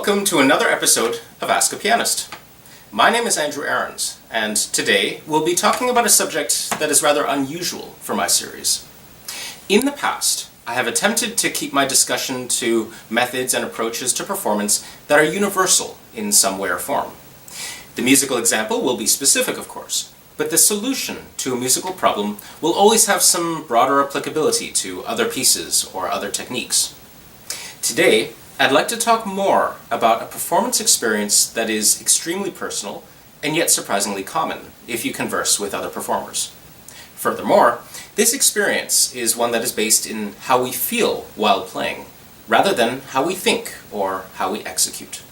Welcome to another episode of Ask a Pianist. My name is Andrew Aarons, and today we'll be talking about a subject that is rather unusual for my series. In the past, I have attempted to keep my discussion to methods and approaches to performance that are universal in some way or form. The musical example will be specific, of course, but the solution to a musical problem will always have some broader applicability to other pieces or other techniques. Today, I'd like to talk more about a performance experience that is extremely personal and yet surprisingly common if you converse with other performers. Furthermore, this experience is one that is based in how we feel while playing, rather than how we think or how we execute.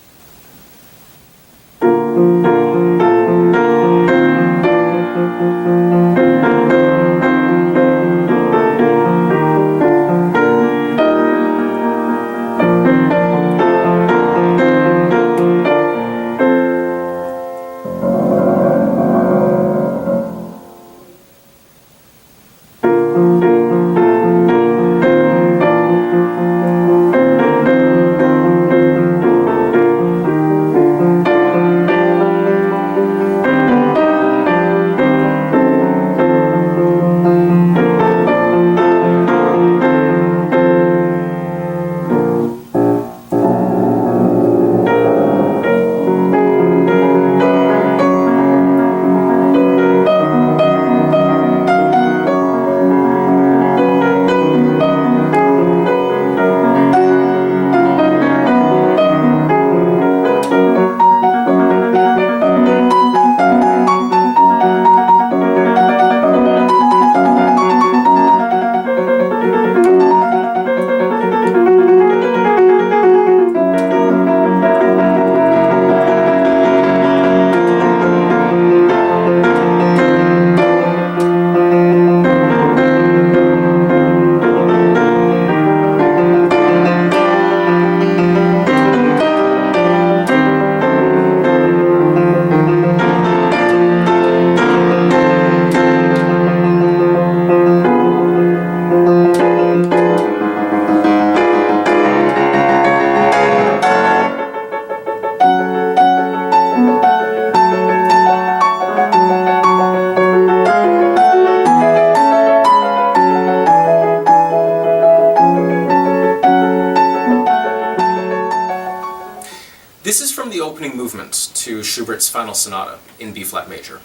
This is from the opening movement to Schubert's final sonata in B-flat major.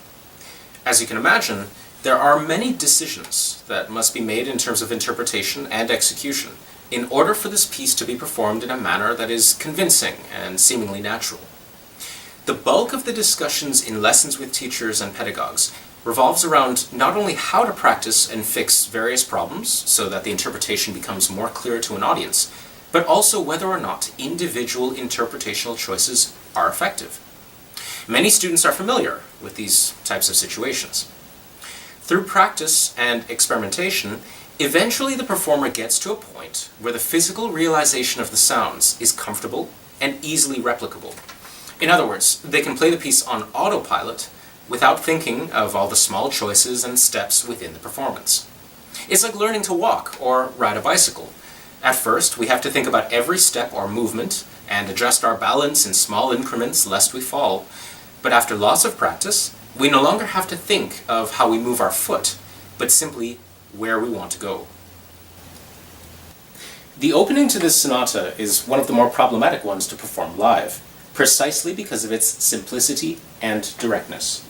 As you can imagine, there are many decisions that must be made in terms of interpretation and execution in order for this piece to be performed in a manner that is convincing and seemingly natural. The bulk of the discussions in lessons with teachers and pedagogues revolves around not only how to practice and fix various problems so that the interpretation becomes more clear to an audience, but also whether or not individual interpretational choices are effective. Many students are familiar with these types of situations. Through practice and experimentation, eventually the performer gets to a point where the physical realization of the sounds is comfortable and easily replicable. In other words, they can play the piece on autopilot without thinking of all the small choices and steps within the performance. It's like learning to walk or ride a bicycle. At first, we have to think about every step or movement and adjust our balance in small increments lest we fall. But after lots of practice, we no longer have to think of how we move our foot, but simply where we want to go. The opening to this sonata is one of the more problematic ones to perform live, precisely because of its simplicity and directness.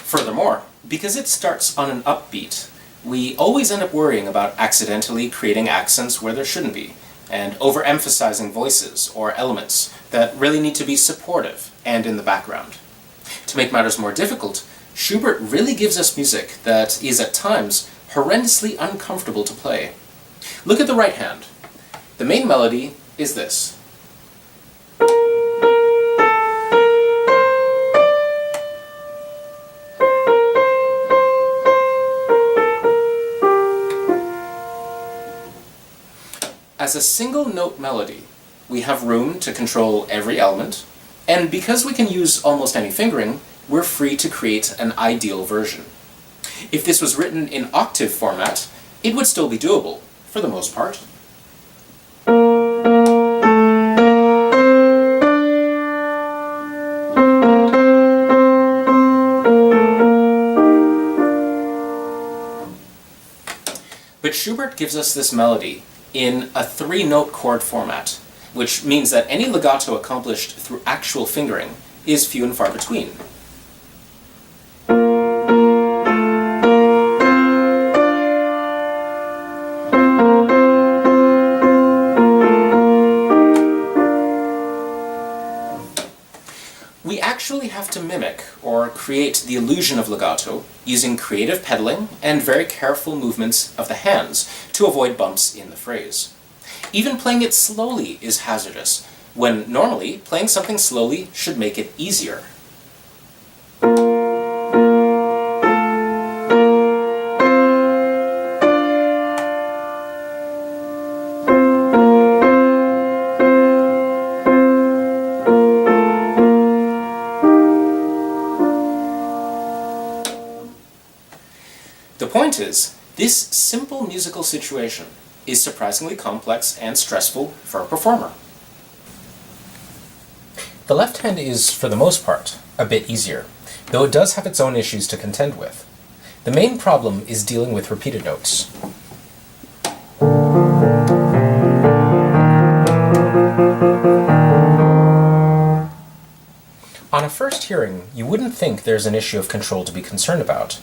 Furthermore, Because it starts on an upbeat, we always end up worrying about accidentally creating accents where there shouldn't be, and overemphasizing voices or elements that really need to be supportive and in the background. To make matters more difficult, Schubert really gives us music that is at times horrendously uncomfortable to play. Look at the right hand. The main melody is this. As a single note melody, we have room to control every element, and because we can use almost any fingering, we're free to create an ideal version. If this was written in octave format, it would still be doable, for the most part. But Schubert gives us this melody in a 3-note chord format, which means that any legato accomplished through actual fingering is few and far between. We actually have to mimic or create the illusion of legato using creative pedaling and very careful movements of the hands to avoid bumps in the phrase. Even playing it slowly is hazardous, when normally playing something slowly should make it easier. The point is, this simple musical situation is surprisingly complex and stressful for a performer. The left hand is, for the most part, a bit easier, though it does have its own issues to contend with. The main problem is dealing with repeated notes. On a first hearing, you wouldn't think there's an issue of control to be concerned about,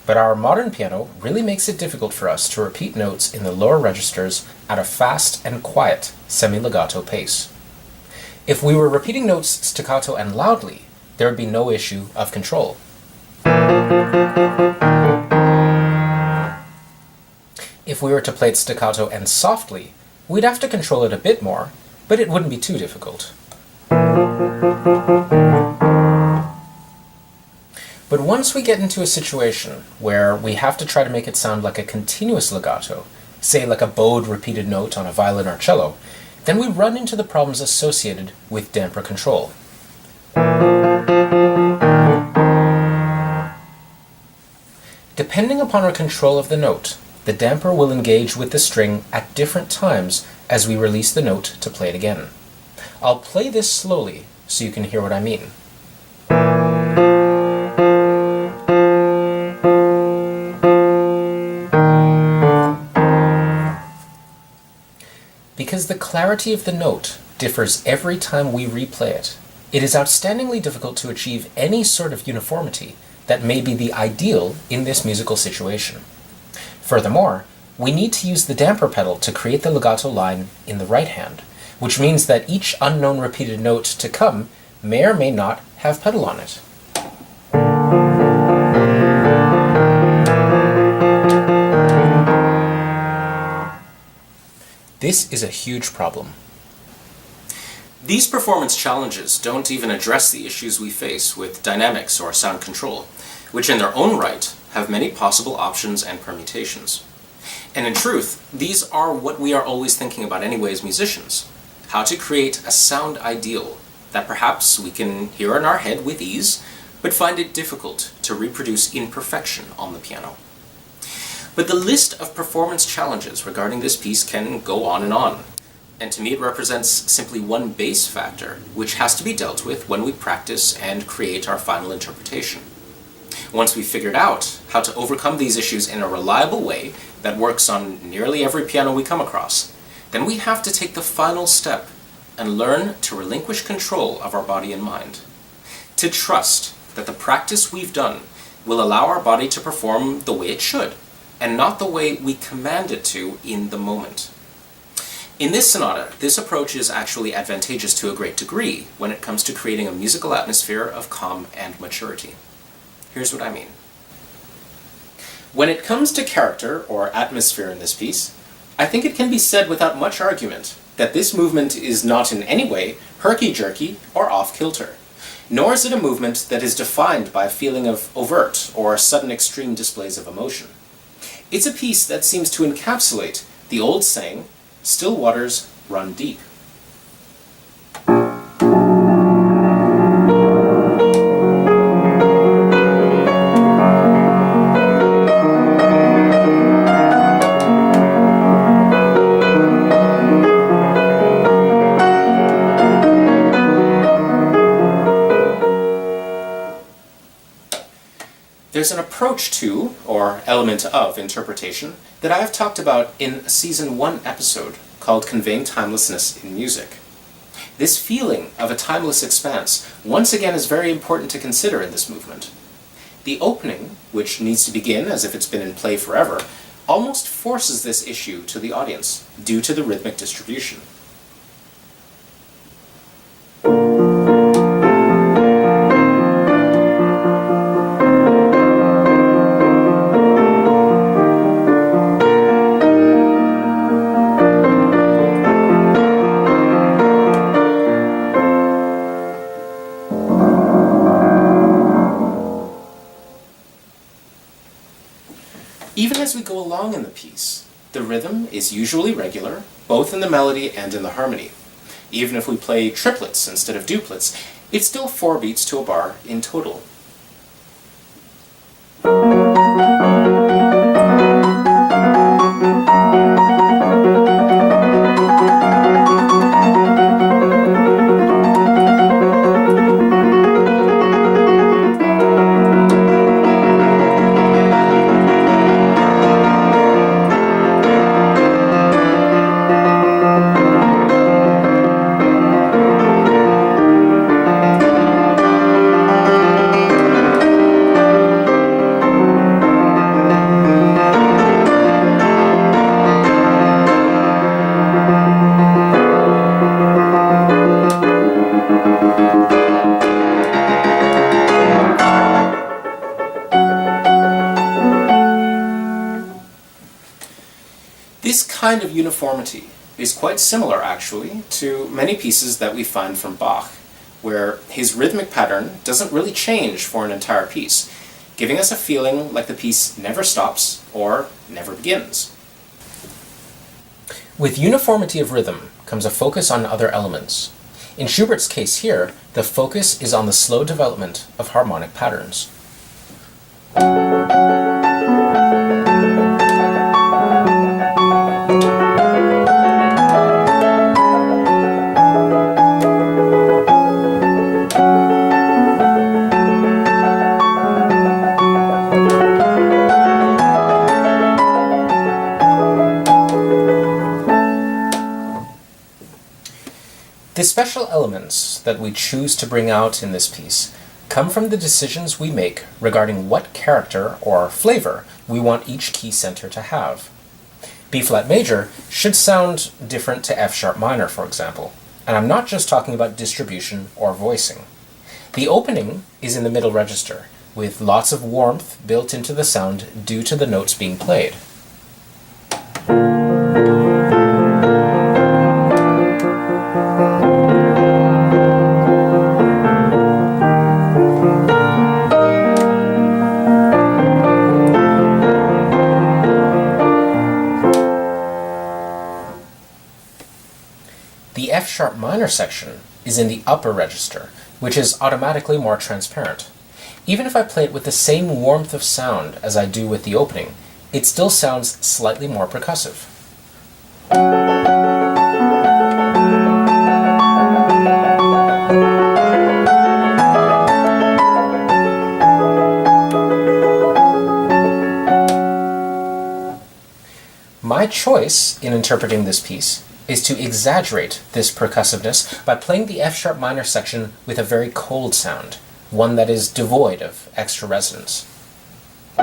but our modern piano really makes it difficult for us to repeat notes in the lower registers at a fast and quiet semi-legato pace. If we were repeating notes staccato and loudly, there would be no issue of control. If we were to play it staccato and softly, we'd have to control it a bit more, but it wouldn't be too difficult. But once we get into a situation where we have to try to make it sound like a continuous legato, say like a bowed repeated note on a violin or cello, then we run into the problems associated with damper control. Depending upon our control of the note, the damper will engage with the string at different times as we release the note to play it again. I'll play this slowly so you can hear what I mean. Because the clarity of the note differs every time we replay it, it is outstandingly difficult to achieve any sort of uniformity that may be the ideal in this musical situation. Furthermore, we need to use the damper pedal to create the legato line in the right hand, which means that each unknown repeated note to come may or may not have pedal on it. This is a huge problem. These performance challenges don't even address the issues we face with dynamics or sound control, which in their own right have many possible options and permutations. And in truth, these are what we are always thinking about anyway as musicians: how to create a sound ideal that perhaps we can hear in our head with ease, but find it difficult to reproduce in perfection on the piano. But the list of performance challenges regarding this piece can go on, and to me it represents simply one base factor which has to be dealt with when we practice and create our final interpretation. Once we've figured out how to overcome these issues in a reliable way that works on nearly every piano we come across, then we have to take the final step and learn to relinquish control of our body and mind. To trust that the practice we've done will allow our body to perform the way it should, and not the way we command it to in the moment. In this sonata, this approach is actually advantageous to a great degree when it comes to creating a musical atmosphere of calm and maturity. Here's what I mean. When it comes to character or atmosphere in this piece, I think it can be said without much argument that this movement is not in any way herky-jerky or off-kilter, nor is it a movement that is defined by a feeling of overt or sudden extreme displays of emotion. It's a piece that seems to encapsulate the old saying, "Still waters run deep." There's an approach to, or element of, interpretation that I have talked about in a Season 1 episode called Conveying Timelessness in Music. This feeling of a timeless expanse once again is very important to consider in this movement. The opening, which needs to begin as if it's been in play forever, almost forces this issue to the audience due to the rhythmic distribution. Even as we go along in the piece, the rhythm is usually regular, both in the melody and in the harmony. Even if we play triplets instead of duplets, it's still 4 beats to a bar in total. This kind of uniformity is quite similar, actually, to many pieces that we find from Bach, where his rhythmic pattern doesn't really change for an entire piece, giving us a feeling like the piece never stops or never begins. With uniformity of rhythm comes a focus on other elements. In Schubert's case here, the focus is on the slow development of harmonic patterns. The special elements that we choose to bring out in this piece come from the decisions we make regarding what character or flavor we want each key center to have. B-flat major should sound different to F-sharp minor, for example, and I'm not just talking about distribution or voicing. The opening is in the middle register, with lots of warmth built into the sound due to the notes being played. The F-sharp minor section is in the upper register, which is automatically more transparent. Even if I play it with the same warmth of sound as I do with the opening, it still sounds slightly more percussive. My choice in interpreting this piece is to exaggerate this percussiveness by playing the F-sharp minor section with a very cold sound, one that is devoid of extra resonance. In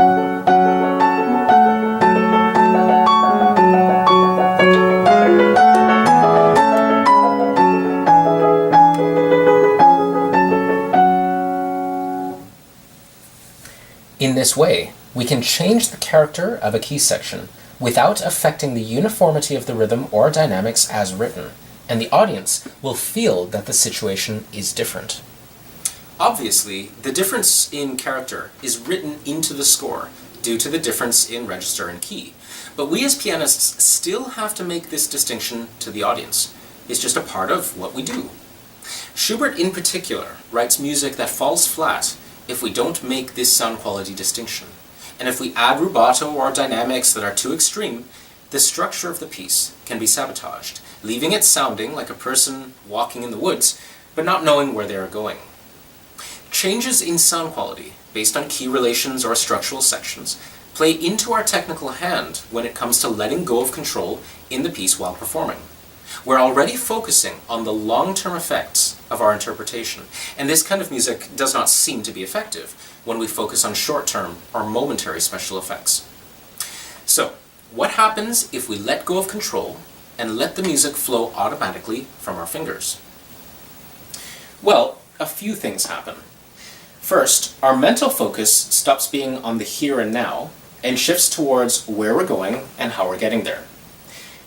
this way, we can change the character of a key section without affecting the uniformity of the rhythm or dynamics as written, and the audience will feel that the situation is different. Obviously, the difference in character is written into the score due to the difference in register and key, but we as pianists still have to make this distinction to the audience. It's just a part of what we do. Schubert in particular writes music that falls flat if we don't make this sound quality distinction. And if we add rubato or dynamics that are too extreme, the structure of the piece can be sabotaged, leaving it sounding like a person walking in the woods, but not knowing where they are going. Changes in sound quality, based on key relations or structural sections, play into our technical hand when it comes to letting go of control in the piece while performing. We're already focusing on the long-term effects of our interpretation, and this kind of music does not seem to be effective when we focus on short-term or momentary special effects. So, what happens if we let go of control and let the music flow automatically from our fingers? Well, a few things happen. First, our mental focus stops being on the here and now and shifts towards where we're going and how we're getting there.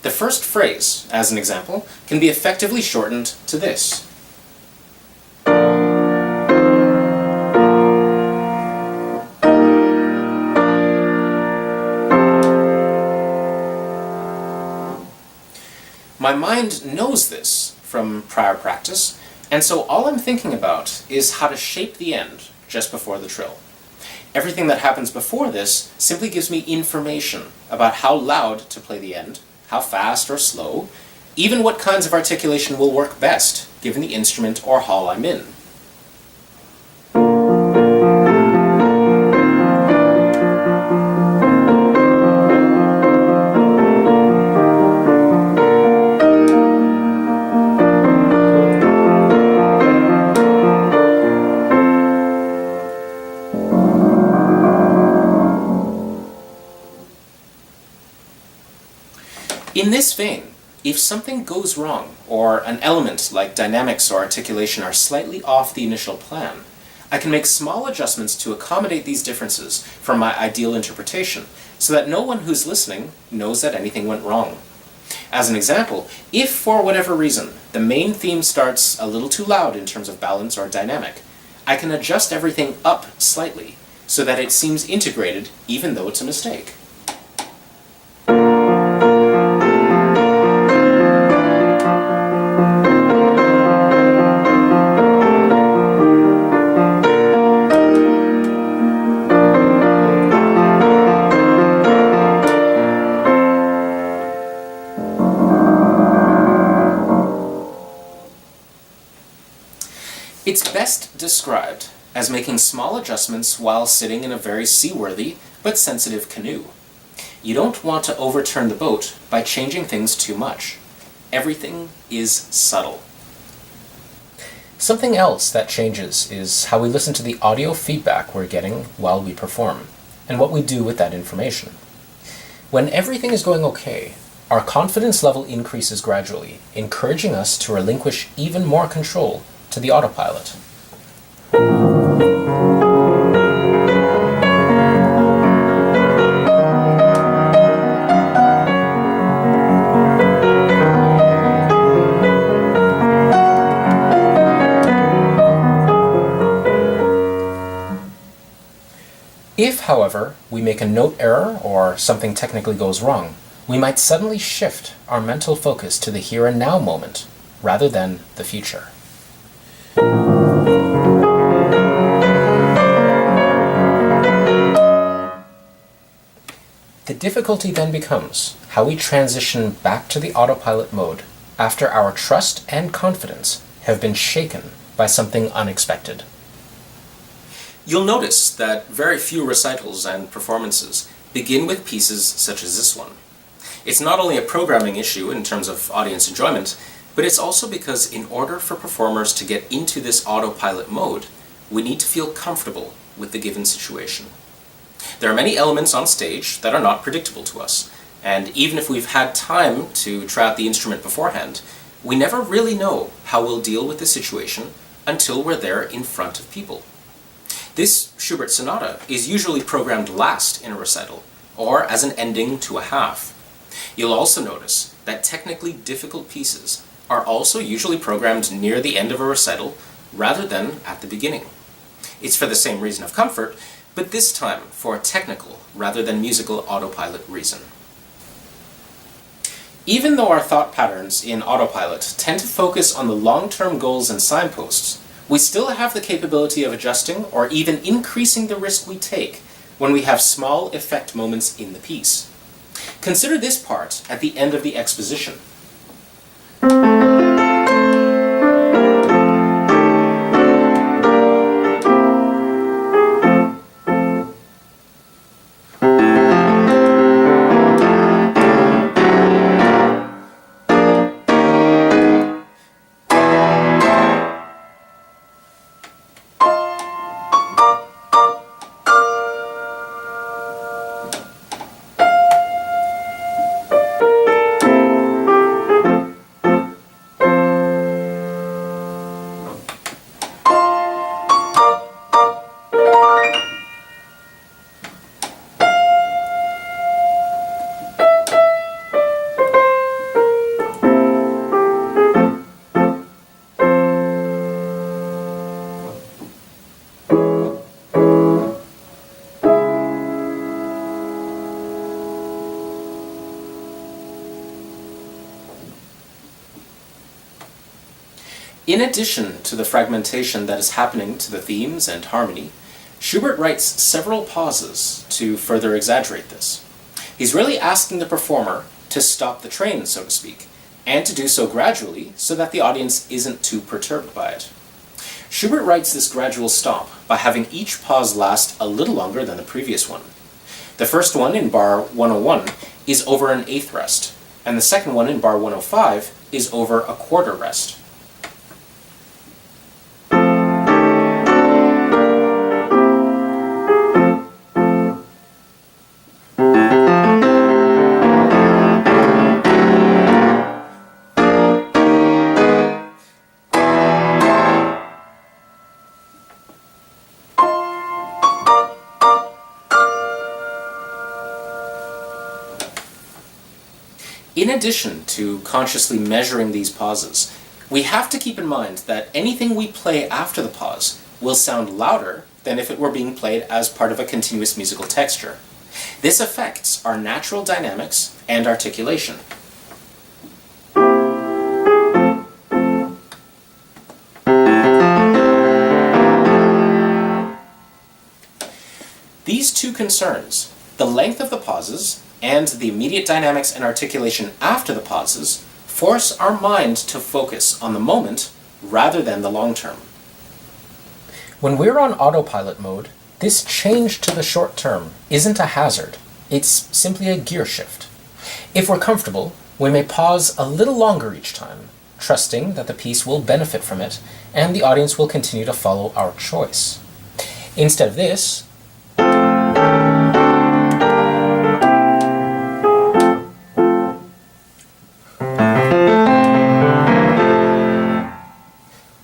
The first phrase, as an example, can be effectively shortened to this. My mind knows this from prior practice, and so all I'm thinking about is how to shape the end just before the trill. Everything that happens before this simply gives me information about how loud to play the end, how fast or slow, even what kinds of articulation will work best given the instrument or hall I'm in. In this vein, if something goes wrong, or an element like dynamics or articulation are slightly off the initial plan, I can make small adjustments to accommodate these differences from my ideal interpretation, so that no one who's listening knows that anything went wrong. As an example, if for whatever reason the main theme starts a little too loud in terms of balance or dynamic, I can adjust everything up slightly, so that it seems integrated even though it's a mistake. It's best described as making small adjustments while sitting in a very seaworthy but sensitive canoe. You don't want to overturn the boat by changing things too much. Everything is subtle. Something else that changes is how we listen to the audio feedback we're getting while we perform, and what we do with that information. When everything is going okay, our confidence level increases gradually, encouraging us to relinquish even more control to the autopilot. If, however, we make a note error or something technically goes wrong, we might suddenly shift our mental focus to the here and now moment rather than the future. The difficulty then becomes how we transition back to the autopilot mode after our trust and confidence have been shaken by something unexpected. You'll notice that very few recitals and performances begin with pieces such as this one. It's not only a programming issue in terms of audience enjoyment, but it's also because in order for performers to get into this autopilot mode, we need to feel comfortable with the given situation. There are many elements on stage that are not predictable to us, and even if we've had time to try out the instrument beforehand, we never really know how we'll deal with the situation until we're there in front of people. This Schubert sonata is usually programmed last in a recital, or as an ending to a half. You'll also notice that technically difficult pieces are also usually programmed near the end of a recital rather than at the beginning. It's for the same reason of comfort, but this time for a technical rather than musical autopilot reason. Even though our thought patterns in autopilot tend to focus on the long-term goals and signposts, we still have the capability of adjusting or even increasing the risk we take when we have small effect moments in the piece. Consider this part at the end of the exposition. In addition to the fragmentation that is happening to the themes and harmony, Schubert writes several pauses to further exaggerate this. He's really asking the performer to stop the train, so to speak, and to do so gradually so that the audience isn't too perturbed by it. Schubert writes this gradual stop by having each pause last a little longer than the previous one. The first one in bar 101 is over an eighth rest, and the second one in bar 105 is over a quarter rest. In addition to consciously measuring these pauses, we have to keep in mind that anything we play after the pause will sound louder than if it were being played as part of a continuous musical texture. This affects our natural dynamics and articulation. These two concerns, the length of the pauses and the immediate dynamics and articulation after the pauses, force our mind to focus on the moment rather than the long term. When we're on autopilot mode, this change to the short term isn't a hazard, it's simply a gear shift. If we're comfortable, we may pause a little longer each time, trusting that the piece will benefit from it and the audience will continue to follow our choice. Instead of this,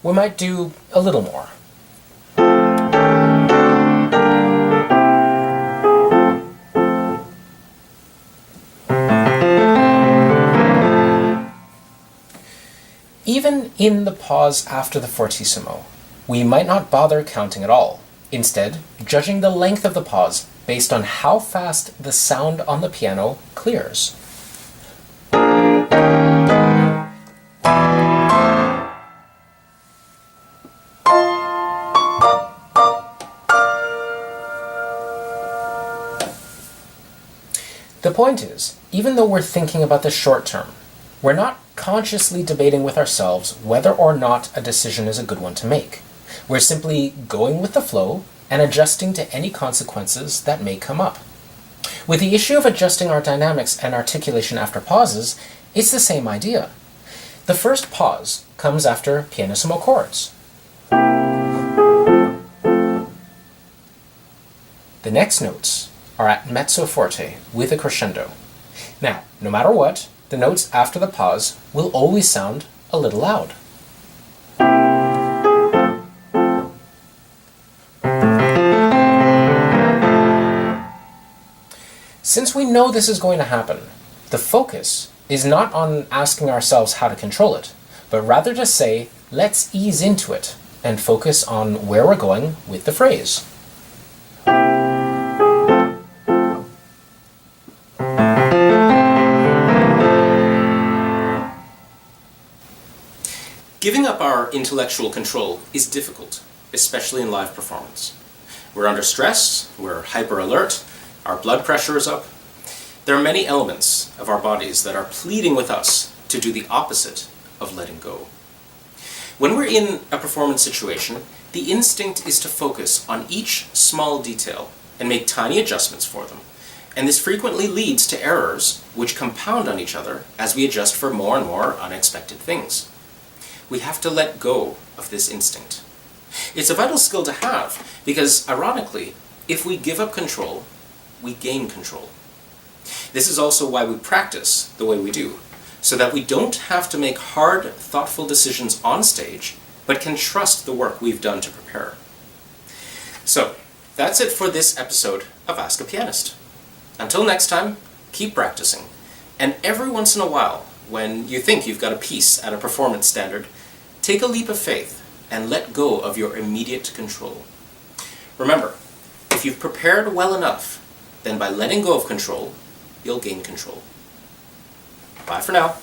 we might do a little more. Even in the pause after the fortissimo, we might not bother counting at all, instead judging the length of the pause based on how fast the sound on the piano clears. The point is, even though we're thinking about the short term, we're not consciously debating with ourselves whether or not a decision is a good one to make. We're simply going with the flow and adjusting to any consequences that may come up. With the issue of adjusting our dynamics and articulation after pauses, it's the same idea. The first pause comes after pianissimo chords. The next notes are at mezzo forte with a crescendo. Now, no matter what, the notes after the pause will always sound a little loud. Since we know this is going to happen, the focus is not on asking ourselves how to control it, but rather to say, let's ease into it and focus on where we're going with the phrase. Giving up our intellectual control is difficult, especially in live performance. We're under stress, we're hyper-alert, our blood pressure is up. There are many elements of our bodies that are pleading with us to do the opposite of letting go. When we're in a performance situation, the instinct is to focus on each small detail and make tiny adjustments for them. And this frequently leads to errors which compound on each other as we adjust for more and more unexpected things. We have to let go of this instinct. It's a vital skill to have because, ironically, if we give up control, we gain control. This is also why we practice the way we do, so that we don't have to make hard, thoughtful decisions on stage, but can trust the work we've done to prepare. So, that's it for this episode of Ask a Pianist. Until next time, keep practicing, and every once in a while, when you think you've got a piece at a performance standard, take a leap of faith and let go of your immediate control. Remember, if you've prepared well enough, then by letting go of control, you'll gain control. Bye for now.